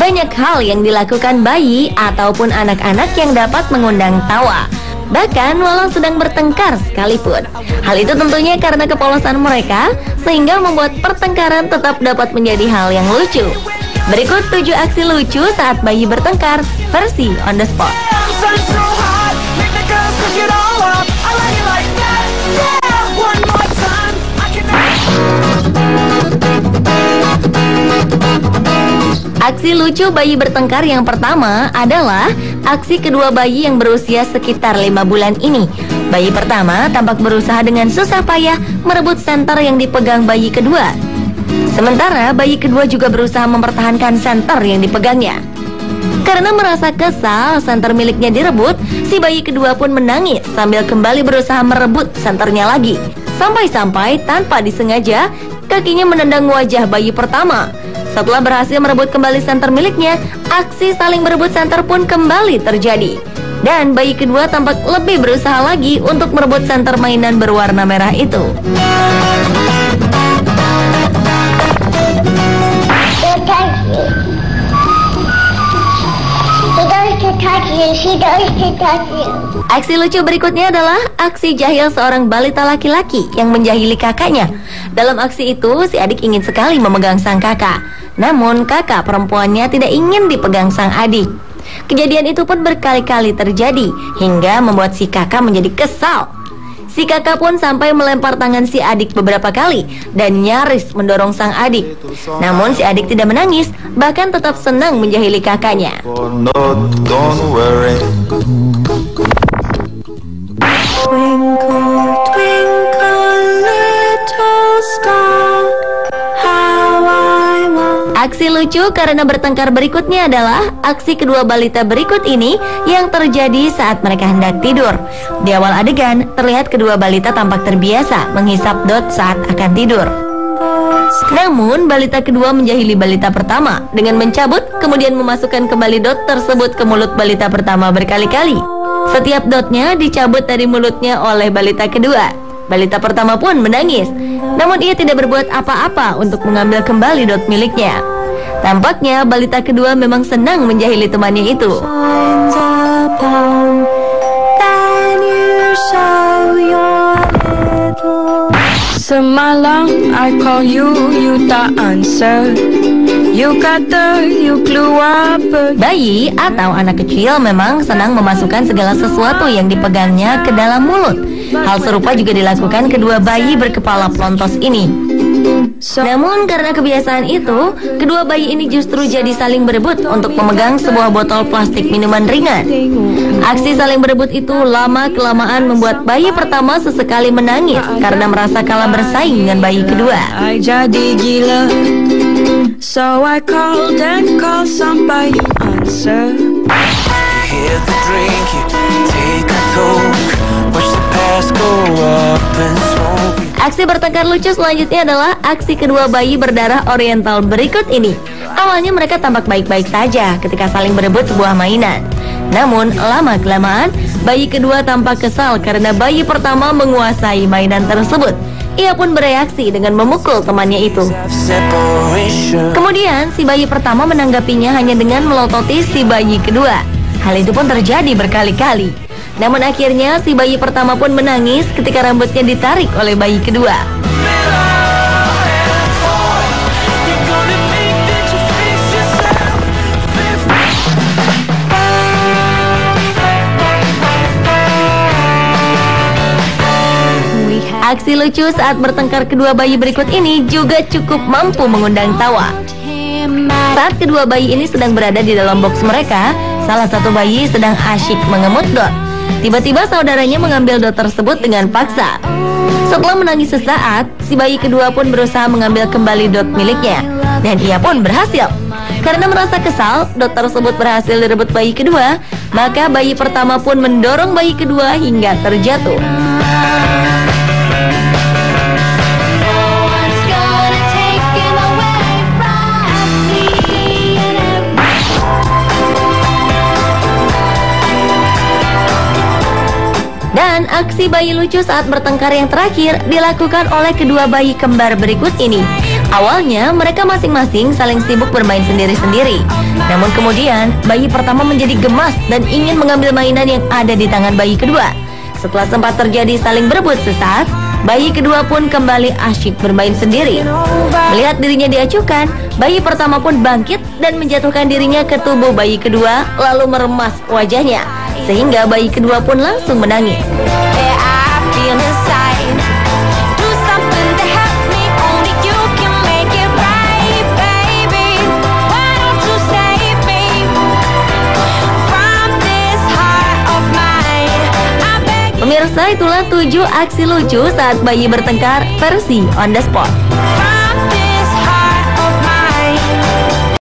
Banyak hal yang dilakukan bayi ataupun anak-anak yang dapat mengundang tawa, bahkan walau sedang bertengkar sekalipun. Hal itu tentunya karena kepolosan mereka, sehingga membuat pertengkaran tetap dapat menjadi hal yang lucu. Berikut 7 aksi lucu saat bayi bertengkar versi on the spot. Aksi lucu bayi bertengkar yang pertama adalah aksi kedua bayi yang berusia sekitar 5 bulan ini. Bayi pertama tampak berusaha dengan susah payah merebut senter yang dipegang bayi kedua. Sementara bayi kedua juga berusaha mempertahankan senter yang dipegangnya. Karena merasa kesal senter miliknya direbut, si bayi kedua pun menangis sambil kembali berusaha merebut senternya lagi. Sampai-sampai tanpa disengaja, kakinya menendang wajah bayi pertama. Setelah berhasil merebut kembali senter miliknya, aksi saling berebut senter pun kembali terjadi. Dan bayi kedua tampak lebih berusaha lagi untuk merebut senter mainan berwarna merah itu. Aksi lucu berikutnya adalah aksi jahil seorang balita laki-laki yang menjahili kakaknya. Dalam aksi itu, si adik ingin sekali memegang sang kakak. Namun kakak perempuannya tidak ingin dipegang sang adik. Kejadian itu pun berkali-kali terjadi hingga membuat si kakak menjadi kesal. Si kakak pun sampai melempar tangan si adik beberapa kali dan nyaris mendorong sang adik. Namun si adik tidak menangis, bahkan tetap senang menjahili kakaknya. Aksi lucu karena bertengkar berikutnya adalah aksi kedua balita berikut ini yang terjadi saat mereka hendak tidur. Di awal adegan, terlihat kedua balita tampak terbiasa menghisap dot saat akan tidur. Namun, balita kedua menjahili balita pertama dengan mencabut, kemudian memasukkan kembali dot tersebut ke mulut balita pertama berkali-kali. Setiap dotnya dicabut dari mulutnya oleh balita kedua. Balita pertama pun menangis, namun ia tidak berbuat apa-apa untuk mengambil kembali dot miliknya. Tampaknya balita kedua memang senang menjahili temannya itu. Semalam I call you, you tak answer. You kata you keluar pergi. Bayi atau anak kecil memang senang memasukkan segala sesuatu yang dipegangnya ke dalam mulut. Hal serupa juga dilakukan kedua bayi berkepala pelontos ini. Namun karena kebiasaan itu, kedua bayi ini justru jadi saling berebut untuk memegang sebuah botol plastik minuman ringan. Aksi saling berebut itu lama-kelamaan membuat bayi pertama sesekali menangis karena merasa kalah bersaing dengan bayi kedua. I jadi gila, so I called and called somebody answer. Hit the drink, you take a toke, watch the past go up and smoke. Aksi bertengkar lucu selanjutnya adalah aksi kedua bayi berdarah oriental berikut ini. Awalnya mereka tampak baik-baik saja ketika saling berebut sebuah mainan. Namun lama-kelamaan bayi kedua tampak kesal karena bayi pertama menguasai mainan tersebut. Ia pun bereaksi dengan memukul temannya itu. Kemudian si bayi pertama menanggapinya hanya dengan melototi si bayi kedua. Hal itu pun terjadi berkali-kali. Namun akhirnya si bayi pertama pun menangis ketika rambutnya ditarik oleh bayi kedua. Aksi lucu saat bertengkar kedua bayi berikut ini juga cukup mampu mengundang tawa. Saat kedua bayi ini sedang berada di dalam box mereka, salah satu bayi sedang asyik mengemut dot. Tiba-tiba saudaranya mengambil dot tersebut dengan paksa. Setelah menangis sesaat, si bayi kedua pun berusaha mengambil kembali dot miliknya, dan ia pun berhasil. Karena merasa kesal, dot tersebut berhasil direbut bayi kedua, maka bayi pertama pun mendorong bayi kedua hingga terjatuh. Dan aksi bayi lucu saat bertengkar yang terakhir dilakukan oleh kedua bayi kembar berikut ini. Awalnya mereka masing-masing saling sibuk bermain sendiri-sendiri. Namun kemudian bayi pertama menjadi gemas dan ingin mengambil mainan yang ada di tangan bayi kedua. Setelah sempat terjadi saling berebut sesaat, bayi kedua pun kembali asyik bermain sendiri. Melihat dirinya diacuhkan, bayi pertama pun bangkit dan menjatuhkan dirinya ke tubuh bayi kedua, lalu meremas wajahnya, sehingga bayi kedua pun langsung menangis. Pemirsa, itulah 7 aksi lucu saat bayi bertengkar versi On The Spot.